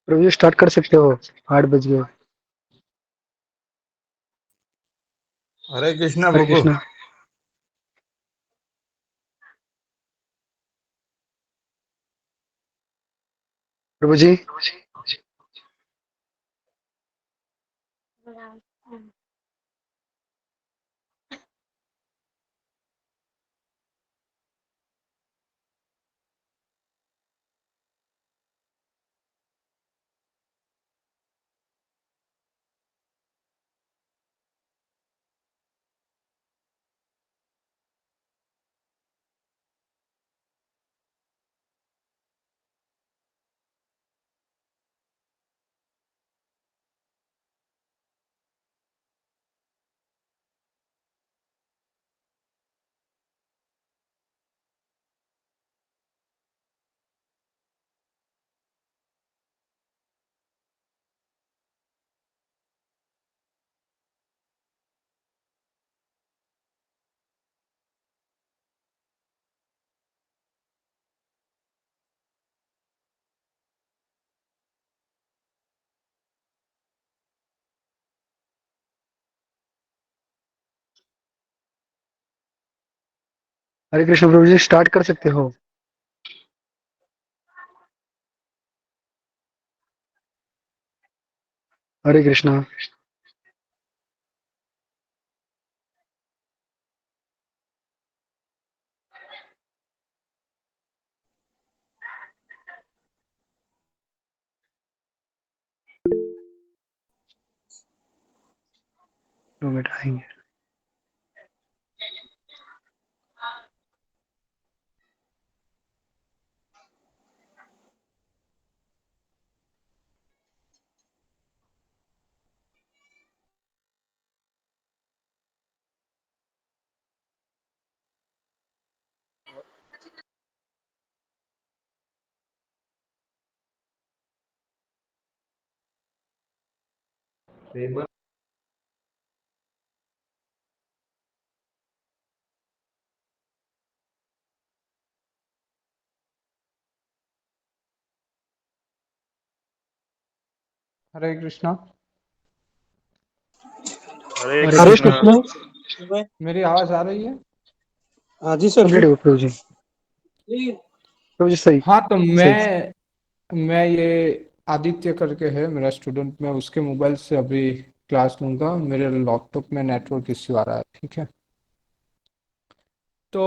प्रभु जी start कर सकते हो। 8 बज गए। हरे कृष्णा हरे प्रभु। कृष्णा। प्रभु जी। हरे कृष्ण प्रभु जी स्टार्ट कर सकते हो। हरे कृष्णा। 2 मिनट आएंगे। हरे कृष्णा। हरे हरे हरे कृष्णा। कृष्णा। मेरी आवाज आ रही है? हाँ जी सर जी। कंप्लीट हो प्रभु जी। प्रभु जी सही। हाँ, तो सही। मैं ये आदित्य करके है मेरा स्टूडेंट, मैं उसके मोबाइल से अभी क्लास लूंगा। मेरे लैपटॉप में नेटवर्क इश्यू आ रहा है, ठीक है? तो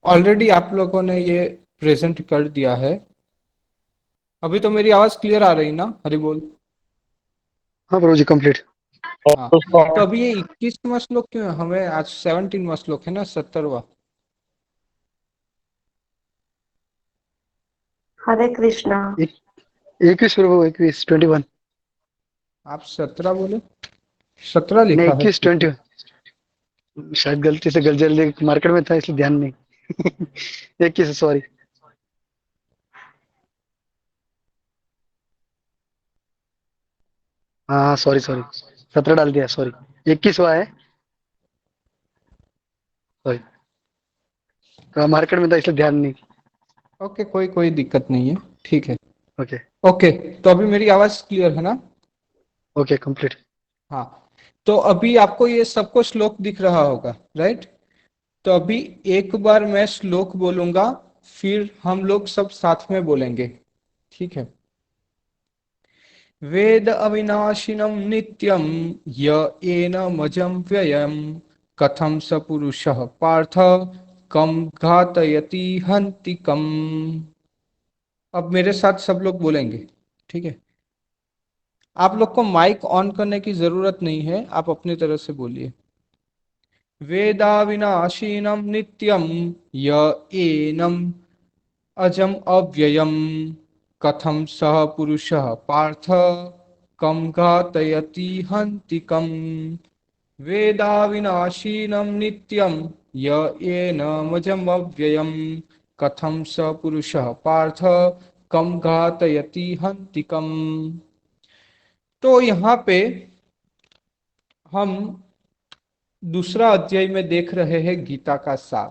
ऑलरेडी आप लोगों ने ये प्रेजेंट कर दिया है। अभी तो मेरी आवाज क्लियर आ रही ना? हरि बोल। हाँ प्रभु जी कंप्लीट। हाँ, तो अभी ये 21वां श्लोक क्यों है? हमें आज 17वां श्लोक है ना, 70वां। हरे कृष्णा। एक 21 प्रभु 21 21। आप 17 बोले? 17 नहीं लिखा है। 21 20। शायद गलती से जल्दी मार्केट में था इसलिए ध्यान नहीं। 21 सॉरी। हाँ हाँ सॉरी सॉरी। 17 डाल दिया सॉरी। 21 हुआ है। सॉरी। तो मार्केट में था इसलिए ध्यान नहीं। ओके, कोई दिक्कत नहीं है, ठीक है। ओके। ओके, तो अभी मेरी आवाज क्लियर है ना? Okay complete. हाँ, तो अभी आपको ये सबको श्लोक दिख रहा होगा, राइट? तो अभी एक बार मैं श्लोक बोलूंगा, फिर हम लोग सब साथ में बोलेंगे, ठीक है? वेद अविनाशिनम नित्यम य एनमजं व्ययम कथम स पुरुषः पार्थ कम घातयति हन्ति कम। अब मेरे साथ सब लोग बोलेंगे, ठीक है? आप लोग को माइक ऑन करने की जरूरत नहीं है, आप अपनी तरह से बोलिए। वेदाविनाशीनम नित्यम य एनम अजम अव्ययम कथम सह पुरुषः पार्थ कम घातयति हन्ति कम। वेदाविनाशीनम नित्यम य एनमजम अव्ययम कथम स पुरुषः पार्थ कम घातयति हन्ति कम। तो यहाँ पे हम दूसरा अध्याय में देख रहे हैं गीता का सार।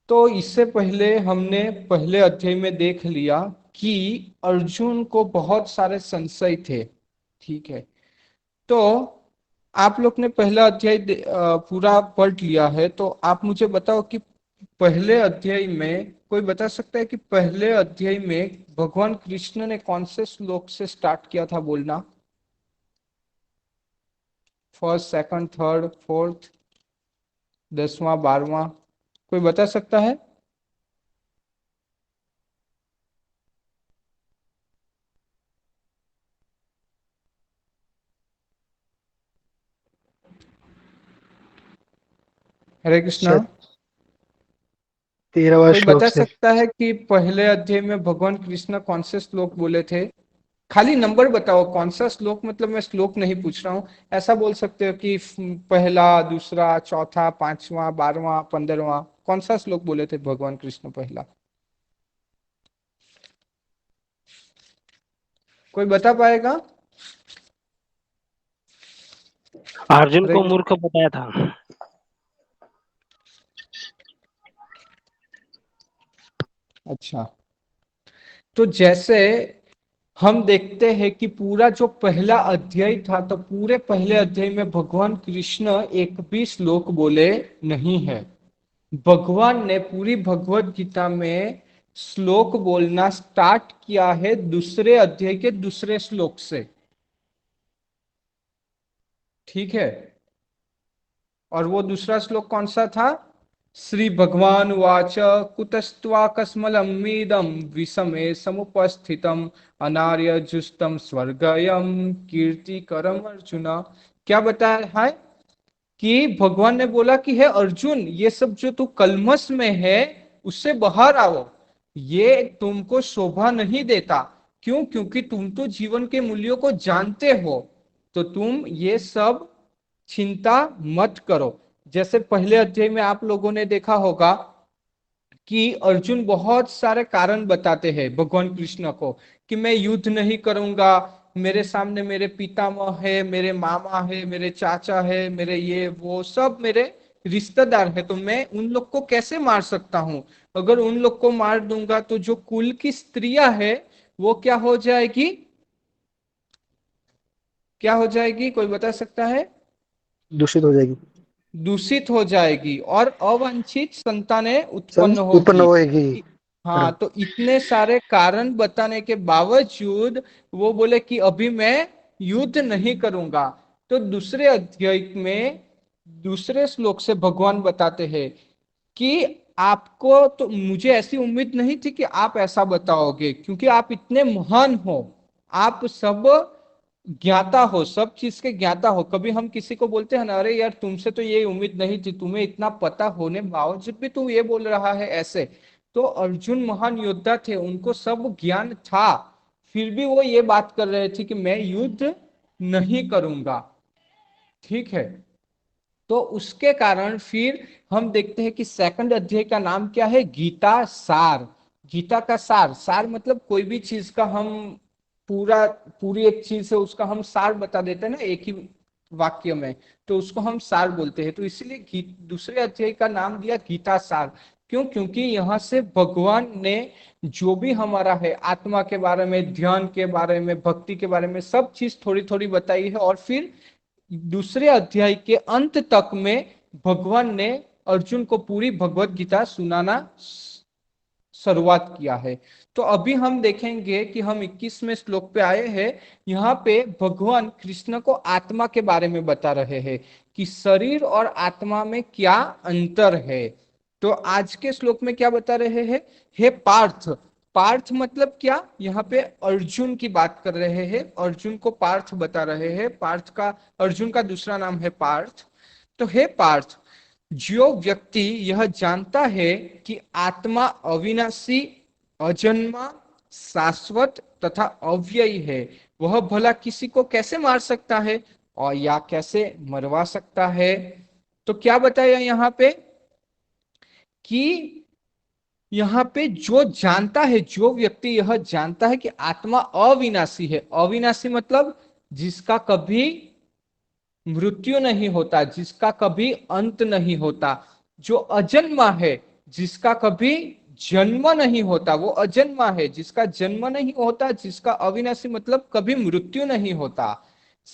तो इससे पहले हमने पहले अध्याय में देख लिया कि अर्जुन को बहुत सारे संशय थे। ठीक है, तो आप लोग ने पहला अध्याय पूरा पढ़ लिया है, तो आप मुझे बताओ कि पहले अध्याय में कोई बता सकता है कि पहले अध्याय में भगवान कृष्ण ने कौन से श्लोक से स्टार्ट किया था बोलना? फर्स्ट, सेकंड, थर्ड, फोर्थ, 10वां, 12वां, कोई बता सकता है? हरे कृष्णा। शायद 13वां कोई श्लोक बता से। सकता है कि पहले अध्याय में भगवान कृष्ण कौन से श्लोक बोले थे? खाली नंबर बताओ, कौन सा श्लोक, मतलब मैं श्लोक नहीं पूछ रहा हूं। ऐसा बोल सकते हो कि पहला, दूसरा, चौथा, 5वां, 12वां, 15वां, कौन सा श्लोक बोले थे भगवान कृष्ण पहला? कोई बता पाएगा? अर्जुन हरे को कृष्ण। मूर्ख बताया था। अच्छा, तो जैसे हम देखते हैं कि पूरा जो पहला अध्याय था, तो पूरे पहले अध्याय में भगवान कृष्ण एक भी श्लोक बोले नहीं है। भगवान ने पूरी भगवत गीता में श्लोक बोलना स्टार्ट किया है दूसरे अध्याय के दूसरे श्लोक से। ठीक है, और वो दूसरा श्लोक कौन सा था? श्री भगवान वाच कुतस्त्वाकस्मलमीदम विषमे समुपस्थितम अनार्य जुस्तम स्वर्गयम कीर्तिकरम अर्जुन। क्या बताया है कि भगवान ने बोला कि हे अर्जुन, ये सब जो तू कलमस में है उससे बाहर आओ, ये तुमको शोभा नहीं देता। क्यों? क्योंकि तुम तो जीवन के मूल्यों को जानते हो, तो तुम ये सब चिंता मत करो। जैसे पहले अध्याय में आप लोगों ने देखा होगा कि अर्जुन बहुत सारे कारण बताते हैं भगवान कृष्ण को कि मैं युद्ध नहीं करूंगा, मेरे सामने मेरे पितामह है, मेरे मामा है, मेरे चाचा है, मेरे ये वो सब मेरे रिश्तेदार है, तो मैं उन लोग को कैसे मार सकता हूं? अगर उन लोग को मार दूंगा तो जो कुल की स्त्रियां है वो क्या हो जाएगी? क्या हो जाएगी, कोई बता सकता है? दूषित हो जाएगी। दूषित हो जाएगी और अवांछित संतानें उत्पन्न उत्पन्न होगी। होएगी। हाँ, तो इतने सारे कारण बताने के बावजूद वो बोले कि अभी मैं युद्ध नहीं करूंगा। तो दूसरे अध्याय में दूसरे श्लोक से भगवान बताते हैं कि आपको, तो मुझे ऐसी उम्मीद नहीं थी कि आप ऐसा बताओगे, क्योंकि आप इतने महान हो, आप सब ज्ञाता हो, सब चीज के ज्ञाता हो। कभी हम किसी को बोलते हैं ना, अरे यार तुमसे तो ये उम्मीद नहीं थी, तुम्हें इतना पता होने बावजूद भी तू ये बोल रहा है ऐसे। तो अर्जुन महान योद्धा थे, उनको सब ज्ञान था, फिर भी वो ये बात कर रहे थे कि मैं युद्ध नहीं करूंगा। ठीक है, तो उसके कारण फिर हम देखते हैं कि सेकंड अध्याय का नाम क्या है? गीता सार। गीता का सार, सार मतलब कोई भी चीज का हम पूरा, पूरी एक चीज है उसका हम सार बता देते हैं ना एक ही वाक्य में, तो उसको हम सार बोलते हैं। तो इसीलिए दूसरे अध्याय का नाम दिया गीता सार। क्यों? क्योंकि यहाँ से भगवान ने जो भी हमारा है आत्मा के बारे में, ध्यान के बारे में, भक्ति के बारे में सब चीज थोड़ी थोड़ी बताई है, और फिर दूसरे अध्याय के अंत तक में भगवान ने अर्जुन को पूरी भगवत गीता सुनाना शुरुआत किया है। तो अभी हम देखेंगे कि हम 21वें श्लोक पे आए हैं। यहाँ पे भगवान कृष्ण को आत्मा के बारे में बता रहे हैं कि शरीर और आत्मा में क्या अंतर है। तो आज के श्लोक में क्या बता रहे हैं? हे पार्थ। पार्थ मतलब क्या? यहाँ पे अर्जुन की बात कर रहे हैं, अर्जुन को पार्थ बता रहे हैं। पार्थ का, अर्जुन का दूसरा नाम है पार्थ। तो हे पार्थ, जो व्यक्ति यह जानता है कि आत्मा अविनाशी, अजन्मा, शाश्वत तथा अव्ययी है, वह भला किसी को कैसे मार सकता है और या कैसे मरवा सकता है? तो क्या बताया यहाँ पे कि यहाँ पे जो जानता है, जो व्यक्ति यह जानता है कि आत्मा अविनाशी है। अविनाशी मतलब जिसका कभी मृत्यु नहीं होता, जिसका कभी अंत नहीं होता। जो अजन्मा है, जिसका कभी जन्म नहीं होता वो अजन्मा है, जिसका जन्म नहीं होता, जिसका अविनाशी मतलब कभी मृत्यु नहीं होता,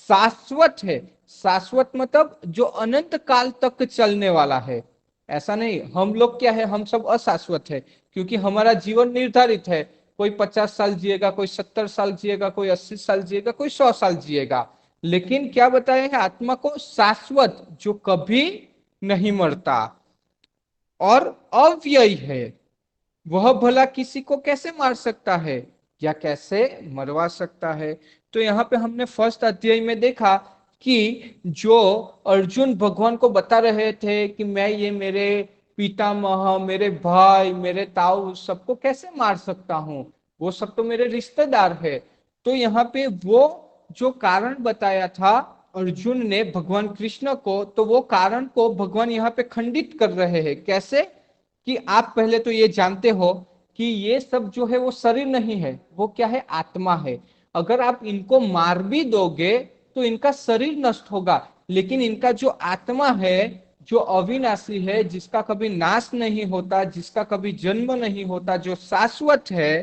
शाश्वत है। शाश्वत मतलब जो अनंत काल तक चलने वाला है। ऐसा नहीं हम लोग क्या है, हम सब अशाश्वत है, क्योंकि हमारा जीवन निर्धारित है। कोई 50 साल जिएगा, कोई 70 साल जिएगा, कोई 80 साल जिएगा, कोई 100 साल जिएगा। लेकिन क्या बताया है आत्मा को? शाश्वत, जो कभी नहीं मरता और अव्ययी है। वह भला किसी को कैसे मार सकता है या कैसे मरवा सकता है? तो यहाँ पे हमने फर्स्ट अध्याय में देखा कि जो अर्जुन भगवान को बता रहे थे कि मैं ये मेरे पितामह, मेरे भाई, मेरे ताऊ सबको कैसे मार सकता हूँ, वो सब तो मेरे रिश्तेदार है। तो यहाँ पे वो जो कारण बताया था अर्जुन ने भगवान कृष्ण को, तो वो कारण को भगवान यहाँ पे खंडित कर रहे हैं। कैसे? कि आप पहले तो ये जानते हो कि ये सब जो है वो शरीर नहीं है, वो क्या है? आत्मा है। अगर आप इनको मार भी दोगे तो इनका शरीर नष्ट होगा, लेकिन इनका जो आत्मा है, जो अविनाशी है, जिसका कभी नाश नहीं होता, जिसका कभी जन्म नहीं होता, जो शाश्वत है,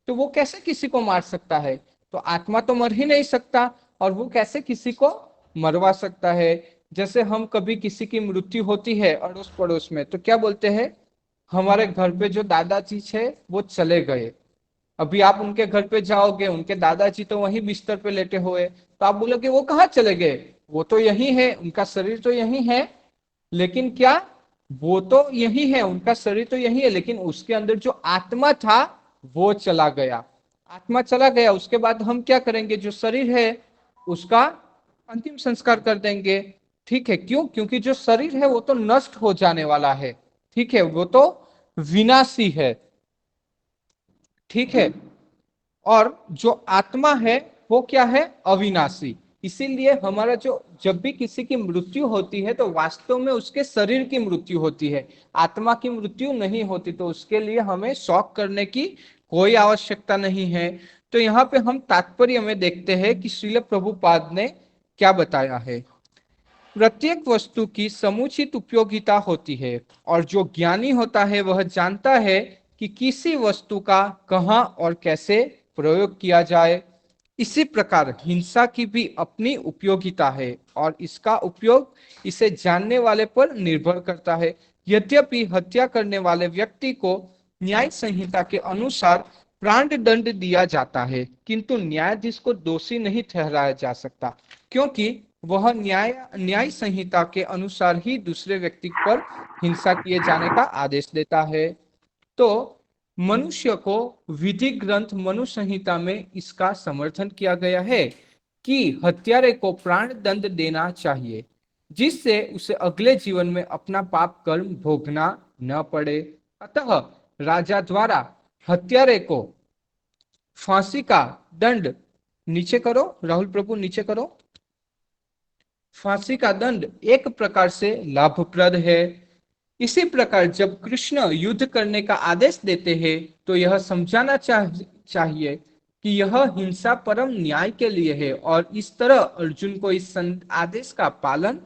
तो वो कैसे किसी को मार सकता है? तो आत्मा तो मर ही नहीं सकता, और वो कैसे किसी को मरवा सकता है? जैसे हम कभी किसी की मृत्यु होती है अड़ोस पड़ोस में, तो क्या बोलते हैं? हमारे घर पे जो दादाजी है वो चले गए। अभी आप उनके घर पे जाओगे, उनके दादाजी तो वहीं बिस्तर पे लेटे हुए, तो आप बोलोगे वो कहाँ चले गए? वो तो यही है, उनका शरीर तो यही है। लेकिन क्या? वो तो यही है, उनका शरीर तो यही है, लेकिन उसके अंदर जो आत्मा था वो चला गया। आत्मा चला गया, उसके बाद हम क्या करेंगे? जो शरीर है उसका अंतिम संस्कार कर देंगे। ठीक है, क्यों? क्योंकि जो शरीर है वो तो नष्ट हो जाने वाला है। ठीक है, वो तो विनाशी है। ठीक है, और जो आत्मा है वो क्या है? अविनाशी। इसीलिए हमारा जो जब भी किसी की मृत्यु होती है तो वास्तव में उसके शरीर की मृत्यु होती है, आत्मा की मृत्यु नहीं होती। तो उसके लिए हमें शोक करने की कोई आवश्यकता नहीं है। तो यहाँ पे हम तात्पर्य में देखते हैं कि श्रील प्रभुपाद ने क्या बताया है। प्रत्येक वस्तु की समुचित उपयोगिता होती है, और जो ज्ञानी होता है वह जानता है कि किसी वस्तु का कहाँ और कैसे प्रयोग किया जाए। इसी प्रकार हिंसा की भी अपनी उपयोगिता है, और इसका उपयोग इसे जानने वाले पर निर्भर करता है। यद्यपि हत्या करने वाले व्यक्ति को न्याय संहिता के अनुसार प्राण दंड दिया जाता है, किंतु न्यायाधीश को दोषी नहीं ठहराया जा सकता, क्योंकि वह न्याय संहिता के अनुसार ही दूसरे व्यक्ति पर हिंसा किए जाने का आदेश देता है। तो मनुष्य को विधि ग्रंथ मनु संहिता में इसका समर्थन किया गया है कि हत्यारे को प्राण दंड देना चाहिए, जिससे उसे अगले जीवन में अपना पाप कर्म भोगना न पड़े। अतः राजा द्वारा हत्यारे को फांसी का दंड, नीचे करो राहुल प्रभु, नीचे करो, फांसी का दंड एक प्रकार से लाभप्रद है। इसी प्रकार जब कृष्ण युद्ध करने का आदेश देते हैं तो यह समझाना चाहिए कि यह हिंसा परम न्याय के लिए है, और इस तरह अर्जुन को इस आदेश का पालन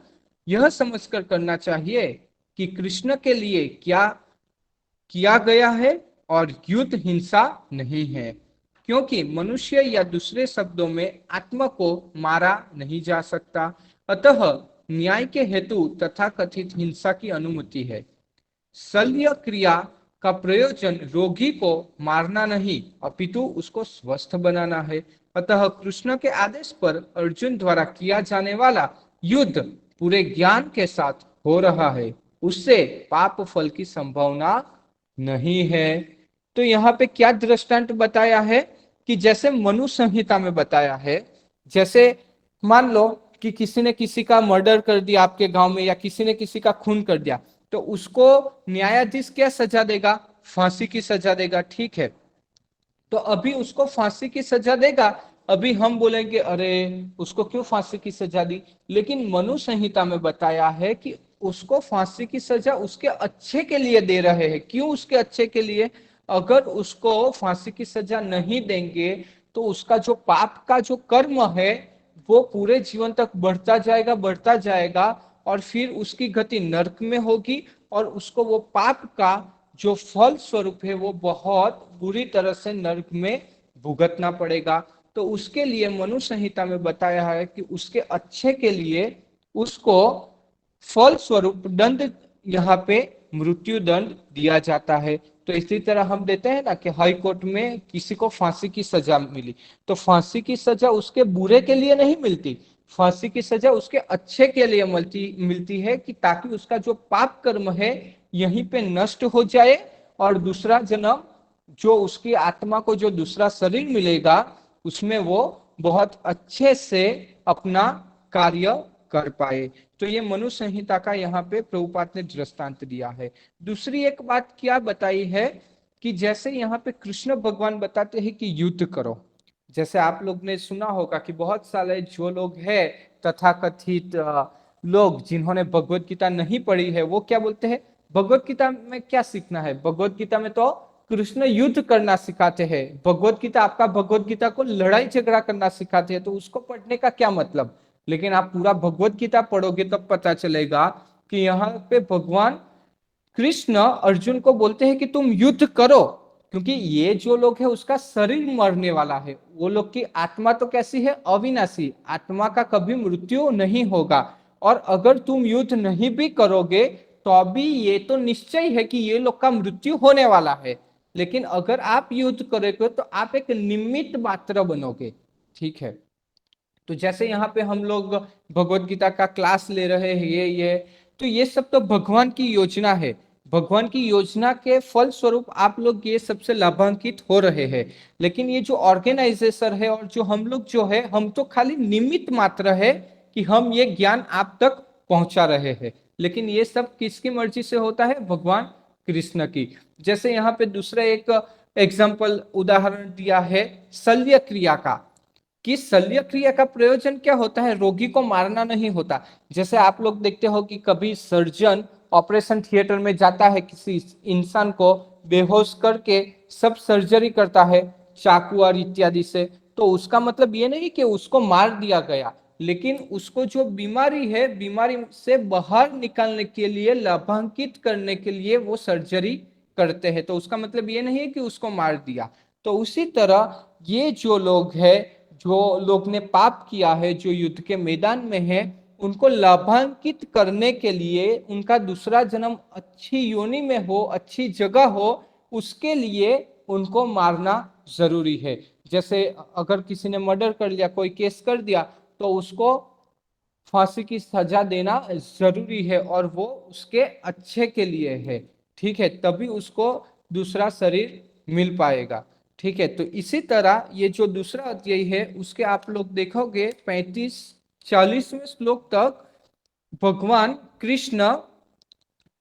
यह समझकर करना चाहिए कि कृष्ण के लिए क्या किया गया है और युद्ध हिंसा नहीं है, क्योंकि मनुष्य या दूसरे शब्दों में आत्मा को मारा नहीं जा सकता। अतः न्याय के हेतु तथा कथित हिंसा की अनुमति है। शल्य क्रिया का प्रयोजन रोगी को मारना नहीं, अपितु उसको स्वस्थ बनाना है। अतः कृष्ण के आदेश पर अर्जुन द्वारा किया जाने वाला युद्ध पूरे ज्ञान के साथ हो रहा है, उससे पाप फल की संभावना नहीं है। तो यहाँ पे क्या दृष्टांत बताया है कि जैसे मनु संहिता में बताया है, जैसे मान लो कि किसी ने किसी का मर्डर कर दिया आपके गांव में, या किसी ने किसी का खून कर दिया, तो उसको न्यायाधीश क्या सजा देगा? फांसी की सजा देगा। ठीक है, तो अभी उसको फांसी की सजा देगा। अभी हम बोलेंगे अरे उसको क्यों फांसी की सजा दी, लेकिन मनु संहिता में बताया है कि उसको फांसी की सजा उसके अच्छे के लिए दे रहे हैं। क्यों उसके अच्छे के लिए? अगर उसको फांसी की सजा नहीं देंगे तो उसका जो पाप का जो कर्म है वो पूरे जीवन तक बढ़ता जाएगा, और फिर उसकी गति नरक में होगी, और उसको वो पाप का जो फल स्वरूप है वो बहुत बुरी तरह से नरक में भुगतना पड़ेगा। तो उसके लिए मनु संहिता में बताया है कि उसके अच्छे के लिए उसको फल स्वरूप दंड, यहाँ पे मृत्यु दंड दिया जाता है। तो इसी तरह हम देते हैं ना कि हाई कोर्ट में किसी को फांसी की सजा मिली, तो फांसी की सजा उसके बुरे के लिए नहीं मिलती, फांसी की सजा उसके अच्छे के लिए मिलती है, कि ताकि उसका जो पाप कर्म है यहीं पे नष्ट हो जाए, और दूसरा जन्म जो उसकी आत्मा को जो दूसरा शरीर मिलेगा उसमें वो बहुत अच्छे से अपना कार्य कर पाए। तो ये मनु संहिता का यहाँ पे प्रभुपाद ने दृष्टांत दिया है। दूसरी एक बात क्या बताई है कि जैसे यहाँ पे कृष्ण भगवान बताते हैं कि युद्ध करो। जैसे आप लोग ने सुना होगा कि बहुत सारे जो लोग हैं तथाकथित लोग जिन्होंने भगवत गीता नहीं पढ़ी है, वो क्या बोलते हैं, भगवत गीता में क्या सीखना है, भगवत गीता में तो कृष्ण युद्ध करना सिखाते हैं, भगवत गीता आपका भगवत गीता को लड़ाई झगड़ा करना सिखाते हैं, तो उसको पढ़ने का क्या मतलब। लेकिन आप पूरा भगवत गीता पढ़ोगे तब पता चलेगा कि यहाँ पे भगवान कृष्ण अर्जुन को बोलते हैं कि तुम युद्ध करो, क्योंकि ये जो लोग है उसका शरीर मरने वाला है, वो लोग की आत्मा तो कैसी है, अविनाशी, आत्मा का कभी मृत्यु नहीं होगा। और अगर तुम युद्ध नहीं भी करोगे तो अभी ये तो निश्चय है कि ये लोग का मृत्यु होने वाला है, लेकिन अगर आप युद्ध करोगे तो आप एक निमित्त मात्र बनोगे। ठीक है, तो जैसे यहाँ पे हम लोग भगवत गीता का क्लास ले रहे हैं, ये तो ये सब तो भगवान की योजना है, भगवान की योजना के फल स्वरूप आप लोग ये सबसे लाभान्वित हो रहे हैं। लेकिन ये जो ऑर्गेनाइजेशन है और जो हम लोग जो है, हम तो खाली निमित्त मात्र है कि हम ये ज्ञान आप तक पहुंचा रहे हैं, लेकिन ये सब किसकी मर्जी से होता है, भगवान कृष्ण की। जैसे यहाँ पे दूसरा एक एग्जाम्पल उदाहरण दिया है शल्य क्रिया का, कि शल्य क्रिया का प्रयोजन क्या होता है, रोगी को मारना नहीं होता। जैसे आप लोग देखते हो कि कभी सर्जन ऑपरेशन थिएटर में जाता है, किसी इंसान को बेहोश करके सब सर्जरी करता है चाकू और इत्यादि से, तो उसका मतलब ये नहीं कि उसको मार दिया गया, लेकिन उसको जो बीमारी है, बीमारी से बाहर निकालने के लिए, लाभान्वित करने के लिए वो सर्जरी करते हैं, तो उसका मतलब ये नहीं है कि उसको मार दिया। तो उसी तरह ये जो लोग हैं, जो लोग ने पाप किया है, जो युद्ध के मैदान में है, उनको लाभान्वित करने के लिए, उनका दूसरा जन्म अच्छी योनि में हो, अच्छी जगह हो, उसके लिए उनको मारना जरूरी है। जैसे अगर किसी ने मर्डर कर लिया, कोई केस कर दिया, तो उसको फांसी की सजा देना जरूरी है, और वो उसके अच्छे के लिए है। ठीक है, तभी उसको दूसरा शरीर मिल पाएगा। ठीक है, तो इसी तरह ये जो दूसरा अध्याय है उसके आप लोग देखोगे 35-40वें श्लोक तक भगवान कृष्ण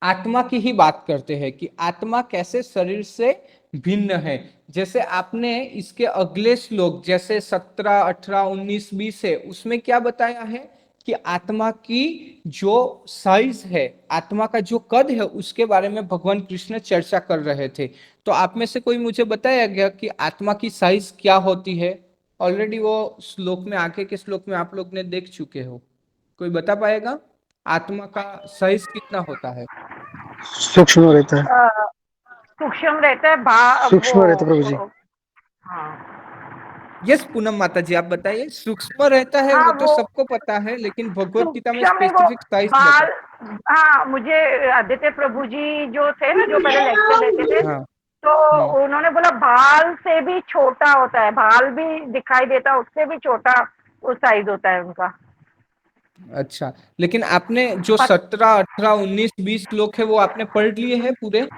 आत्मा की ही बात करते हैं कि आत्मा कैसे शरीर से भिन्न है। जैसे आपने इसके अगले श्लोक जैसे 17, 18, 19, 20 है, उसमें क्या बताया है कि आत्मा की जो साइज है, आत्मा का जो कद है, उसके बारे में भगवान कृष्ण चर्चा कर रहे थे। तो आप में से कोई मुझे बताया गया कि आत्मा की साइज क्या होती है। ऑलरेडी वो श्लोक में, आगे के श्लोक में आप लोग ने देख चुके हो, कोई बता पाएगा आत्मा का साइज कितना होता है। सूक्ष्म रहता है। सूक्ष्म रहता है सूक्ष्म रहता है प्रभु जी। हाँ यस पूनम माता जी, आप बताइए। सूक्ष्म रहता है हाँ वो तो वो सबको पता है, लेकिन भगवत गीता में सूक्ष्म में वो स्पेसिफिक साइज बता। बाल। हाँ, मुझे आदित्य प्रभु जी जो थे ना, जो पहले लेक्चर लेते थे, हाँ। तो उन्होंने बोला भाल से भी छोटा होता है, भाल भी दिखाई देता है, उससे भी छोटा वो साइज होता है उनका। अच्छा, लेकिन आपने जो 17, 18, 19, 20 श्लोक है वो आपने पढ़ लिए हैं पूरे।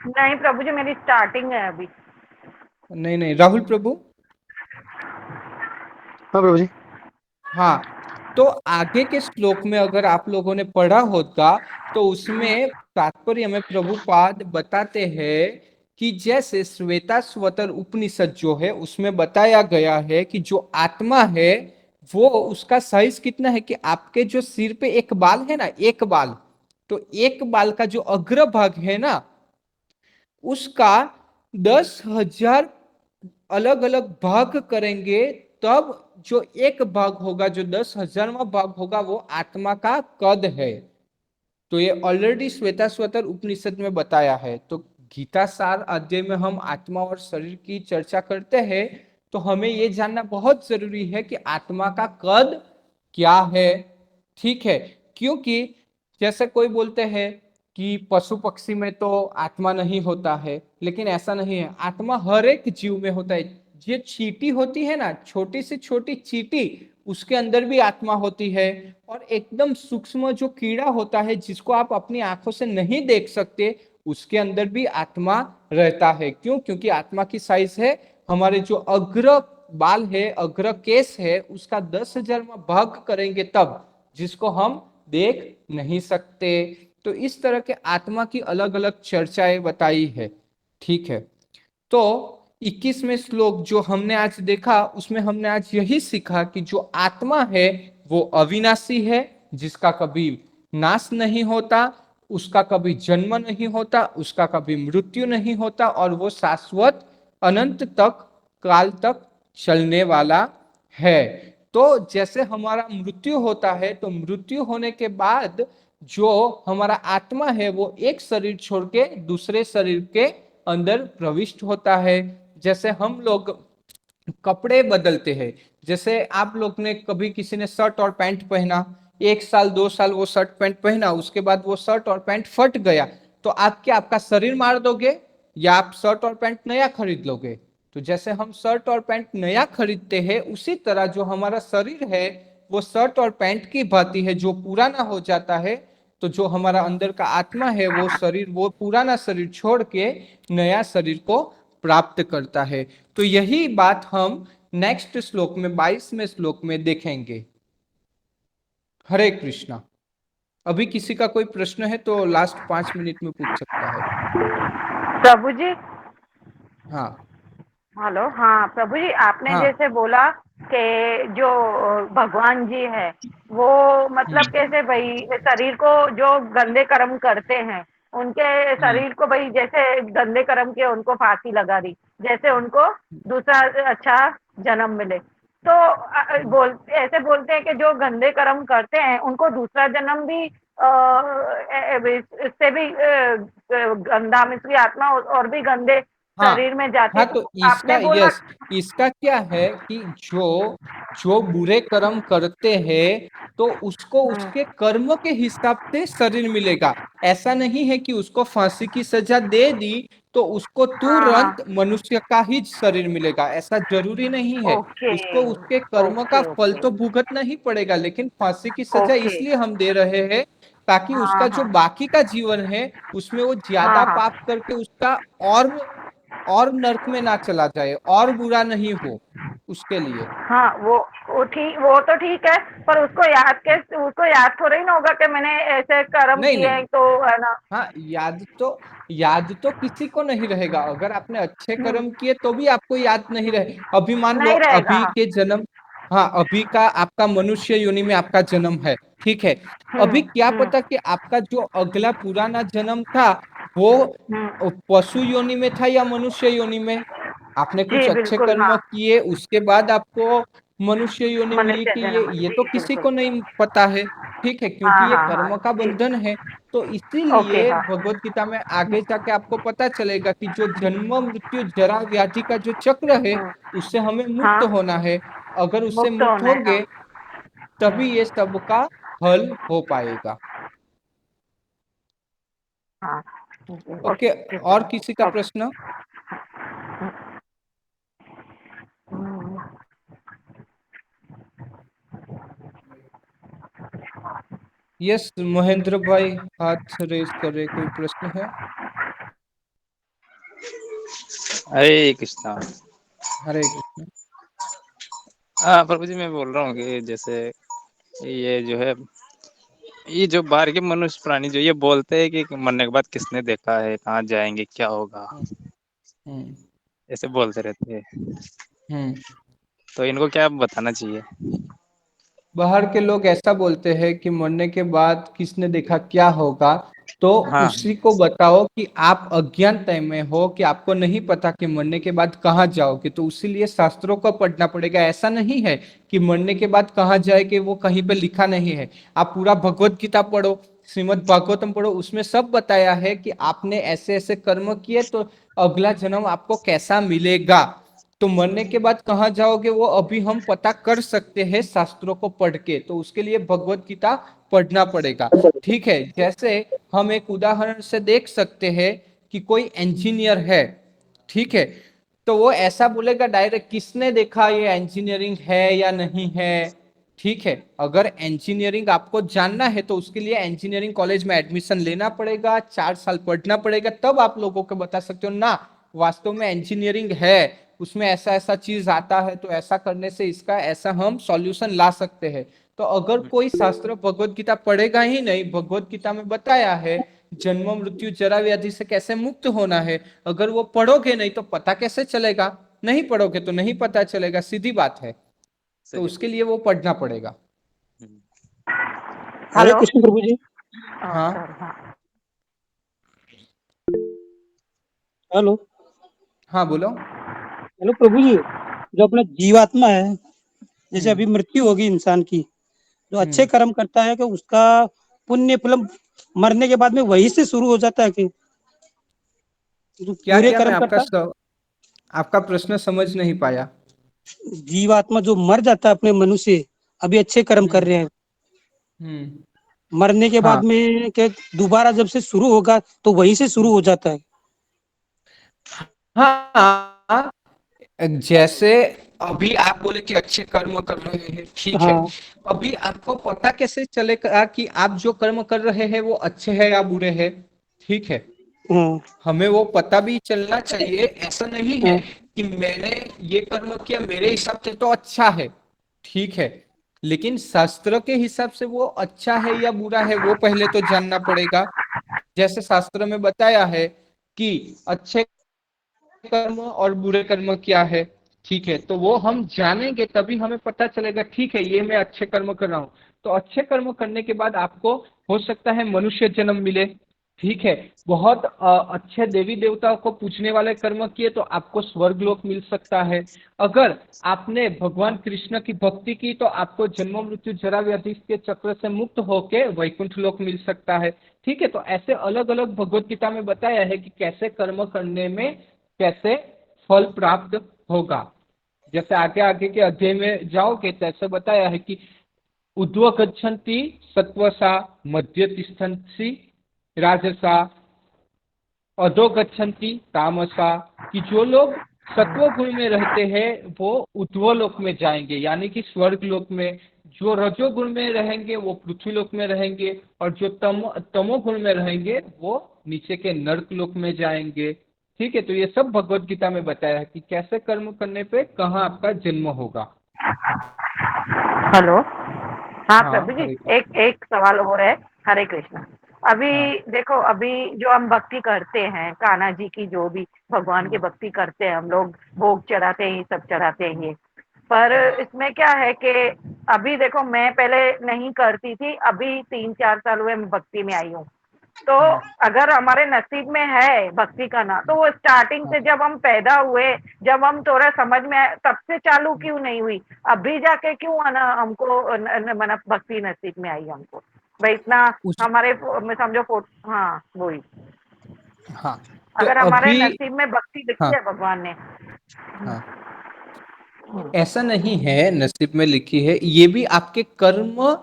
नहीं प्रभु जी, मेरी स्टार्टिंग है अभी। नहीं नहीं, राहुल प्रभु। हाँ प्रभु जी। हाँ, तो आगे के श्लोक में अगर आप लोगों ने पढ़ा होगा तो उसमें तात्पर्य में प्रभुपाद बताते हैं कि जैसे श्वेताश्वतर उपनिषद जो है उसमें बताया गया है कि जो आत्मा है वो, उसका साइज कितना है कि आपके जो सिर पे एक बाल है ना, एक बाल, तो एक बाल का जो अग्र भाग है ना, उसका 10,000 अलग अलग भाग करेंगे, तब जो एक भाग होगा, जो 10,000वां भाग होगा, वो आत्मा का कद है। तो ये ऑलरेडी श्वेताश्वतर उपनिषद में बताया है। तो गीता सार अध्याय में हम आत्मा और शरीर की चर्चा करते हैं, तो हमें ये जानना बहुत जरूरी है कि आत्मा का कद क्या है। ठीक है, क्योंकि जैसे कोई बोलते हैं कि पशु पक्षी में तो आत्मा नहीं होता है, लेकिन ऐसा नहीं है, आत्मा हर एक जीव में होता है। ये चींटी होती है ना, छोटी से छोटी चींटी, उसके अंदर भी आत्मा होती है। और एकदम सूक्ष्म जो कीड़ा होता है जिसको आप अपनी आंखों से नहीं देख सकते, उसके अंदर भी आत्मा रहता है। क्यों? क्योंकि आत्मा की साइज है, हमारे जो अग्र बाल है, अग्र केस है, उसका 10,000 में भाग करेंगे तब, जिसको हम देख नहीं सकते। तो इस तरह के आत्मा की अलग अलग चर्चाएं बताई है। ठीक है, तो 21वें श्लोक जो हमने आज देखा, उसमें हमने आज यही सीखा कि जो आत्मा है वो अविनाशी है, जिसका कभी नाश नहीं होता, उसका कभी जन्म नहीं होता, उसका कभी मृत्यु नहीं होता, और वो शाश्वत अनंत तक काल तक चलने वाला है। तो जैसे हमारा मृत्यु होता है, तो मृत्यु होने के बाद जो हमारा आत्मा है वो एक शरीर छोड़ के दूसरे शरीर के अंदर प्रविष्ट होता है। जैसे हम लोग कपड़े बदलते हैं, जैसे आप लोग ने कभी किसी ने शर्ट और पैंट पहना, 1 साल 2 साल वो शर्ट पैंट पहना, उसके बाद वो शर्ट और पैंट फट गया, तो आप क्या आपका शरीर मार दोगे या आप शर्ट और पैंट नया खरीद लोगे? तो जैसे हम शर्ट और पैंट नया खरीदते हैं, उसी तरह जो हमारा शरीर है वो शर्ट और पैंट की भांति है, जो पुराना हो जाता है। तो जो हमारा अंदर का आत्मा है वो शरीर, वो पुराना शरीर छोड़ के नया शरीर को प्राप्त करता है। तो यही बात हम नेक्स्ट श्लोक में 22वें श्लोक में देखेंगे। हरे कृष्णा। अभी किसी का कोई प्रश्न है तो लास्ट 5 मिनट में पूछ सकता है। प्रभु जी, हाँ हेलो। हाँ प्रभु जी, आपने हाँ। जैसे बोला कि जो भगवान जी है वो मतलब कैसे भाई शरीर को जो गंदे कर्म करते हैं उनके शरीर को भाई जैसे गंदे कर्म के उनको फांसी लगा दी, जैसे उनको दूसरा अच्छा जन्म मिले। तो ऐसे बोलते हैं कि जो गंदे कर्म करते हैं उनको दूसरा जन्म भी इससे भी गंदा मिश्री आत्मा और भी गंदे हाँ शरीर में जाती हाँ, है। तो तो इसका आपने बोला। यस, इसका क्या है कि जो जो बुरे कर्म करते हैं, तो उसको उसके कर्म के हिसाब से शरीर मिलेगा। ऐसा नहीं है कि उसको फांसी की सजा दे दी तो उसको हाँ हाँ। तुरंत मनुष्य का ही शरीर मिलेगा, ऐसा जरूरी नहीं है। ओके उसको उसके कर्म का ओके फल ओके तो भुगतना ही पड़ेगा, लेकिन फांसी की सजा ओके। इसलिए हम दे रहे हैं ताकि उसका हाँ जो हाँ बाकी का जीवन है उसमें वो हाँ ज्यादा हाँ पाप करके उसका और नरक में ना चला जाए, और बुरा नहीं हो उसके लिए। हाँ। वो तो ठीक है, पर उसको याद थोड़ा ही ना होगा कि मैंने ऐसे कर्म नहीं किए नहीं, हैं, तो है ना। हाँ, याद तो किसी को नहीं रहेगा। अगर आपने अच्छे हम्म, कर्म किए तो भी आपको याद नहीं रहे। अभी मान लो नहीं रहेगा। अभी हाँ। के जन्म, हाँ, अभी का आपका मनुष्य योनि में आपका जन्म है, ठीक है। हम्म अभी क्या हम्म पता कि आपका जो अगला पुराना जन्म था वो हम्म। पशु योनि में था या मनुष्य योनि में। आपने कुछ जी अच्छे बिल्कुल। कर्म हाँ। किए, उसके बाद आपको मनुष्य योनि मिली मनुष्य कि जन्म। ये जी तो किसी बिल्कुल। को नहीं पता है। ठीक है, क्योंकि हाँ ये हाँ हाँ। कर्म का जी। बंधन है। तो ओके। इसीलिए हाँ भगवत गीता में आगे जाके आपको पता चलेगा कि जो जन्म मृत्यु जरा व्याधि का जो चक्र है हम्म, उससे हमें मुक्त हाँ। होना है। अगर उससे मुक्त मुक्त होना है। हाँ। होंगे तभी ये सब का हल हो पाएगा। हाँ। ओके ओके, ओके और सर। किसी का ओके। प्रश्न? हम्म, यस, महेंद्र भाई हाथ रेज कर रहे, कोई प्रश्न है? हरे कृष्णा। हरे कृष्ण। हाँ प्रभु जी, मैं बोल रहा हूँ कि जैसे ये जो है, ये जो बाहर के मनुष्य प्राणी जो ये बोलते हैं कि मरने के बाद किसने देखा है, कहाँ जाएंगे, क्या होगा, हम्म ऐसे बोलते रहते हैं। हम्म। तो इनको क्या बताना चाहिए? बाहर के लोग ऐसा बोलते हैं कि मरने के बाद किसने देखा क्या होगा, तो हाँ उसी को बताओ कि आप अज्ञानता में हो, कि आपको नहीं पता कि मरने के बाद कहाँ जाओगे, तो उसीलिए शास्त्रों को पढ़ना पड़ेगा। ऐसा नहीं है कि मरने के बाद कहाँ जाए कि वो कहीं पे लिखा नहीं है। आप पूरा भगवत गीता पढ़ो, श्रीमद् भागवतम पढ़ो, उसमें सब बताया है कि आपने ऐसे ऐसे कर्म किए तो अगला जन्म आपको कैसा मिलेगा। तो मरने के बाद कहाँ जाओगे वो अभी हम पता कर सकते हैं शास्त्रों को पढ़ के, तो उसके लिए भगवत गीता पढ़ना पड़ेगा। ठीक है, जैसे हम एक उदाहरण से देख सकते हैं कि कोई इंजीनियर है, ठीक है, तो वो ऐसा बोलेगा डायरेक्ट, किसने देखा ये इंजीनियरिंग है या नहीं है। ठीक है, अगर इंजीनियरिंग आपको जानना है तो उसके लिए इंजीनियरिंग कॉलेज में एडमिशन लेना पड़ेगा, 4 साल पढ़ना पड़ेगा, तब आप लोगों को बता सकते हो ना वास्तव में इंजीनियरिंग है, उसमें ऐसा ऐसा चीज आता है, तो ऐसा करने से इसका ऐसा हम सॉल्यूशन ला सकते हैं। तो अगर कोई शास्त्र भगवत गीता पढ़ेगा ही नहीं, भगवत गीता में बताया है जन्म मृत्यु जरा व्याधि से कैसे मुक्त होना है, अगर वो पढ़ोगे नहीं तो पता कैसे चलेगा, नहीं पढ़ोगे तो नहीं पता चलेगा, सीधी बात है। तो सही उसके लिए वो पढ़ना पड़ेगा। हरे हेलो। कृष्ण प्रभु जी। हाँ सर, हाँ। हेलो। हाँ बोलो। हेलो प्रभु जी, जो अपना जीवात्मा है, जैसे हम्म अभी मृत्यु होगी इंसान की, जो अच्छे हम्म कर्म करता है कि उसका पुण्य फल मरने के बाद में वहीं से शुरू हो जाता है कि जो क्या बुरे क्या मैं कर्म करता है, आपका प्रश्न समझ नहीं पाया। जीवात्मा जो मर जाता है अपने मनुष्य, अभी अच्छे कर्म कर हम्म रहे हैं, हम्म मरने के हाँ बाद में क्या दोबारा जब से शुरू होगा तो वहीं से शुरू हो जाता है। हाँ, जैसे अभी आप बोले कि अच्छे कर्म कर रहे हैं, ठीक है, हाँ अभी आपको पता कैसे चलेगा कि आप जो कर्म कर रहे हैं वो अच्छे हैं या बुरे हैं। ठीक है, हाँ हमें वो पता भी चलना चाहिए, ऐसा नहीं है हाँ कि मैंने ये कर्म किया मेरे हिसाब से तो अच्छा है, ठीक है, लेकिन शास्त्र के हिसाब से वो अच्छा है या बुरा है वो पहले तो जानना पड़ेगा। जैसे शास्त्र में बताया है कि अच्छे कर्म और बुरे कर्म क्या है, ठीक है, तो वो हम जानेंगे तभी हमें पता चलेगा, ठीक है ये मैं अच्छे कर्म कर रहा हूँ, तो अच्छे कर्म करने के बाद आपको हो सकता है मनुष्य जन्म मिले, ठीक है, बहुत अच्छे देवी देवताओं को पूजने वाले कर्म किए तो आपको स्वर्ग लोक मिल सकता है। अगर आपने भगवान कृष्ण की भक्ति की तो आपको जन्म मृत्यु जरा व्याधि के चक्र से मुक्त होके वैकुंठ लोक मिल सकता है। ठीक है, तो ऐसे अलग अलग भगवत गीता में बताया है कि कैसे कर्म करने में कैसे फल प्राप्त होगा। जैसे आगे आगे के अध्याय में जाओगे तो ऐसे बताया है कि ऊर्ध्व गच्छन्ति सत्वसा, मध्य तिष्ठन्ति राजसा, अधो गच्छन्ति तामसा, कि जो लोग सत्व गुण में रहते हैं वो ऊर्ध्व लोक में जाएंगे यानी कि स्वर्ग लोक में, जो रजोगुण में रहेंगे वो पृथ्वी लोक में रहेंगे, और जो तमोगुण में रहेंगे वो नीचे के नर्क लोक में जाएंगे। ठीक है, तो ये सब भगवत गीता में बताया है कि कैसे कर्म करने पे कहाँ आपका जन्म होगा। हेलो। हाँ हाँ प्रभु जी, हरे एक कृष्ण। एक सवाल और है। हरे कृष्णा। अभी हाँ देखो, अभी जो हम भक्ति करते हैं कान्हा जी की, जो भी भगवान की हाँ भक्ति करते हैं हम लोग, भोग चढ़ाते हैं, ये सब चढ़ाते हैं ये, पर इसमें क्या है कि अभी देखो मैं पहले नहीं करती थी, अभी 3-4 साल हुए मैं भक्ति में आई हूँ। तो हम्म, अगर हमारे नसीब में है भक्ति करना, तो वो स्टार्टिंग हाँ से जब हम पैदा हुए, जब हम थोड़ा समझ में आए, तब से चालू क्यों नहीं हुई, अभी जाके क्यों आना हमको मतलब भक्ति नसीब में आई हमको, भाई इतना उस हमारे मैं समझो हाँ वही, हाँ तो अगर हमारे अभी नसीब में भक्ति लिखी हाँ है भगवान ने। हाँ ऐसा नहीं है नसीब में लिखी है, ये भी आपके कर्म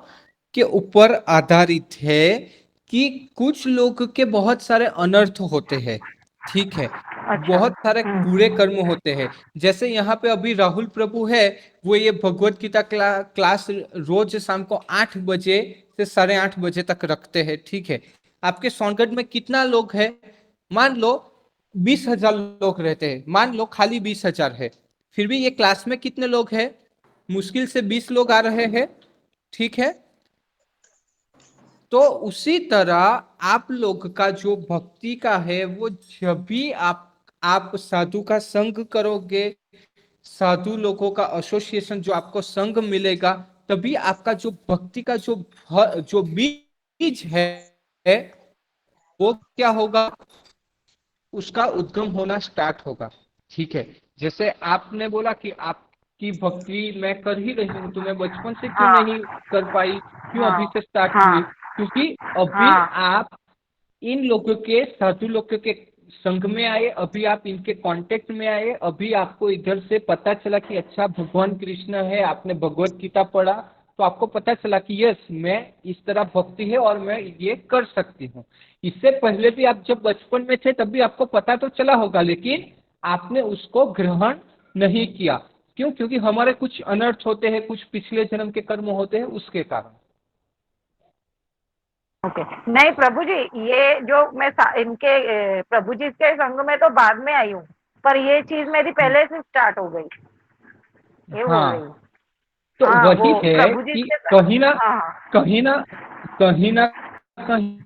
के ऊपर आधारित है कि कुछ लोग के बहुत सारे अनर्थ होते हैं। ठीक है, अच्छा। बहुत सारे बुरे कर्म होते हैं। जैसे यहाँ पे अभी राहुल प्रभु है, वो ये भगवत गीता क्लास रोज शाम को 8 बजे से 8:30 बजे तक रखते हैं। ठीक है, आपके सोनगढ़ में कितना लोग है, मान लो 20,000 लोग रहते हैं, मान लो खाली 20,000 है, फिर भी ये क्लास में कितने लोग हैं, मुश्किल से 20 लोग आ रहे हैं। ठीक है, तो उसी तरह आप लोग का जो भक्ति का है वो जब भी आप साधु का संग करोगे, साधु लोगों का एसोसिएशन जो आपको संग मिलेगा, तभी आपका जो भक्ति का जो बीज है वो क्या होगा, उसका उद्गम होना स्टार्ट होगा। ठीक है, जैसे आपने बोला कि आपकी भक्ति मैं कर ही रही हूँ, तो मैं बचपन से क्यों हाँ नहीं कर पाई, क्यों हाँ अभी से स्टार्ट हाँ हुई। क्योंकि अभी हाँ आप इन लोगों के, साधु लोगों के संग में आए, अभी आप इनके कांटेक्ट में आए, अभी आपको इधर से पता चला कि अच्छा भगवान कृष्ण है, आपने भगवत गीता पढ़ा तो आपको पता चला कि यस, मैं इस तरह भक्ति है और मैं ये कर सकती हूँ। इससे पहले भी आप जब बचपन में थे तब भी आपको पता तो चला होगा, लेकिन आपने उसको ग्रहण नहीं किया। क्यों? क्योंकि हमारे कुछ अनर्थ होते हैं, कुछ पिछले जन्म के कर्म होते हैं, उसके कारण। ओके। नहीं प्रभु जी, ये जो मैं इनके प्रभु जी के संग में तो बाद में आई हूँ, पर ये चीज मेरी पहले से स्टार्ट हो गई, ये बोल रही हाँ, हूँ। तो हाँ वही वो है प्रभु जी कि के कहीं ना हाँ हाँ। कहीं ना कहीं ना कहीं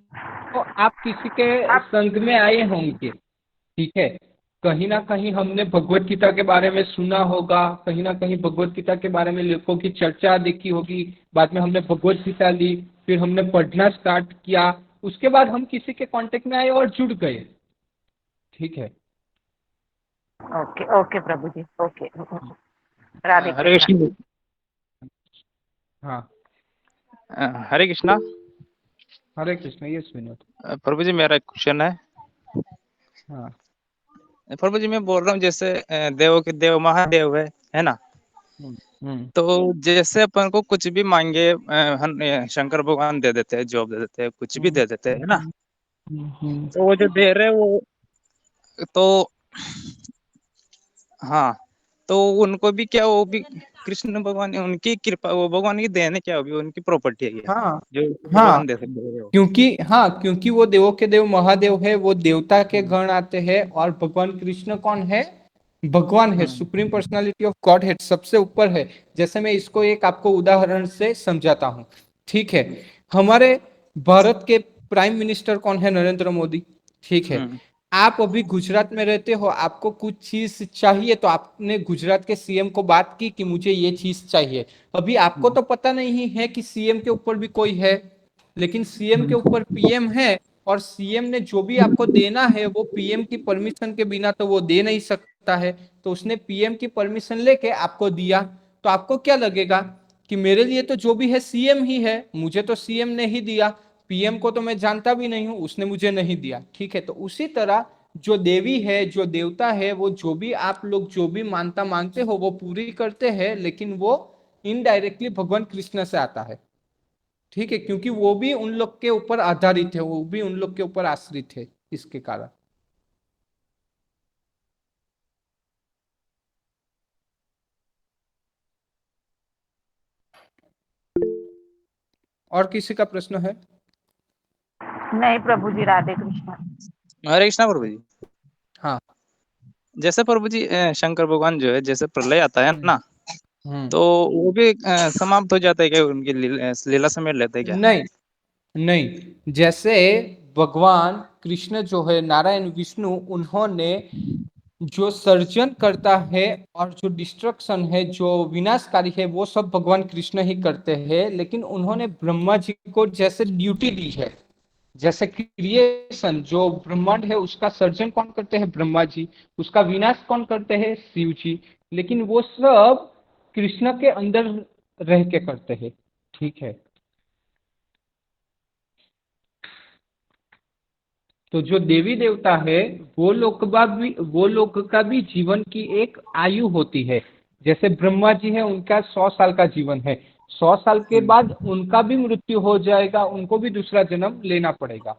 तो आप किसी के आप संग में आए होंगे, ठीक है। कहीं ना कहीं हमने भगवत गीता के बारे में सुना होगा, कहीं ना कहीं भगवत गीता के बारे में लोगों की चर्चा देखी होगी, बाद में हमने भगवत गीता ली, फिर हमने पढ़ना स्टार्ट किया, उसके बाद हम किसी के कांटेक्ट में आए और जुड़ गए, ठीक है। ओके ओके प्रभु जी, ओके। राधे हरे कृष्णा। कृष्ण। हाँ, हरे कृष्णा। हरे कृष्ण। यस विनोद। प्रभु जी मेरा एक क्वेश्चन है। हाँ। प्रभु जी मैं बोल रहा हूँ जैसे देवों के देव महादेव है ना। हम्म। तो जैसे अपन को कुछ भी मांगे शंकर भगवान दे देते हैं, जॉब दे देते हैं, कुछ भी दे देते हैं, है ना। तो वो जो दे रहे हैं वो तो हाँ, तो उनको भी क्या, वो भी कृष्ण भगवान उनकी कृपा, वो भगवान की देन है क्या, वो भी उनकी प्रॉपर्टी है क्या हाँ। जो हाँ, भगवान दे सकते हैं वो? क्योंकि वो देवों के देव महादेव है, वो देवता के गण आते हैं, और भगवान कृष्ण कौन है? भगवान है, supreme personality of God head, सबसे ऊपर है। जैसे मैं इसको एक आपको उदाहरण से समझाता हूँ, ठीक है। हमारे भारत के प्राइम मिनिस्टर कौन है? नरेंद्र मोदी, ठीक है। आप अभी गुजरात में रहते हो, आपको कुछ चीज चाहिए तो आपने गुजरात के सीएम को बात की कि मुझे ये चीज चाहिए। अभी आपको तो पता नहीं है कि सीएम के ऊपर भी कोई है, लेकिन सीएम के ऊपर पीएम है, और सीएम ने जो भी आपको देना है वो पीएम की परमिशन के बिना तो वो दे नहीं सकता है। तो उसने पीएम की परमिशन लेके आपको दिया, तो आपको क्या लगेगा कि मेरे लिए तो जो भी है सीएम ही है, मुझे तो सीएम ने ही दिया, पीएम को तो मैं जानता भी नहीं हूं, उसने मुझे नहीं दिया, ठीक है। तो उसी तरह जो देवी है, जो देवता है, वो जो भी आप लोग जो भी मानता मांगते हो वो पूरी करते हैं, लेकिन वो इनडायरेक्टली भगवान कृष्ण से आता है, ठीक है। क्योंकि वो भी उन लोग के ऊपर आधारित है, वो भी उन लोग के ऊपर आश्रित है, इसके कारण। और किसी का प्रश्न है? नहीं प्रभु जी, राधे कृष्णा। हरे कृष्णा प्रभु जी। हाँ। जैसे प्रभु जी शंकर भगवान जो है, जैसे प्रलय आता है ना, हम्म। तो वो भी समाप्त हो जाता है क्या, उनकी लीला समेट लेते हैं क्या? नहीं, नहीं, जैसे भगवान कृष्ण जो है, नारायण विष्णु, उन्होंने जो सर्जन करता है और जो डिस्ट्रक्शन है, जो विनाशकारी है, वो सब भगवान कृष्ण ही करते हैं। लेकिन उन्होंने ब्रह्मा जी को जैसे ड्यूटी दी है, जैसे क्रिएशन, जो ब्रह्मांड है उसका सर्जन कौन करते हैं? ब्रह्मा जी। उसका विनाश कौन करते हैं? शिव जी। लेकिन वो सब कृष्ण के अंदर रह के करते हैं, ठीक है। तो जो देवी देवता है, वो लोग का भी जीवन की एक आयु होती है। जैसे ब्रह्मा जी है, उनका 100 साल का जीवन है, 100 साल के बाद उनका भी मृत्यु हो जाएगा, उनको भी दूसरा जन्म लेना पड़ेगा।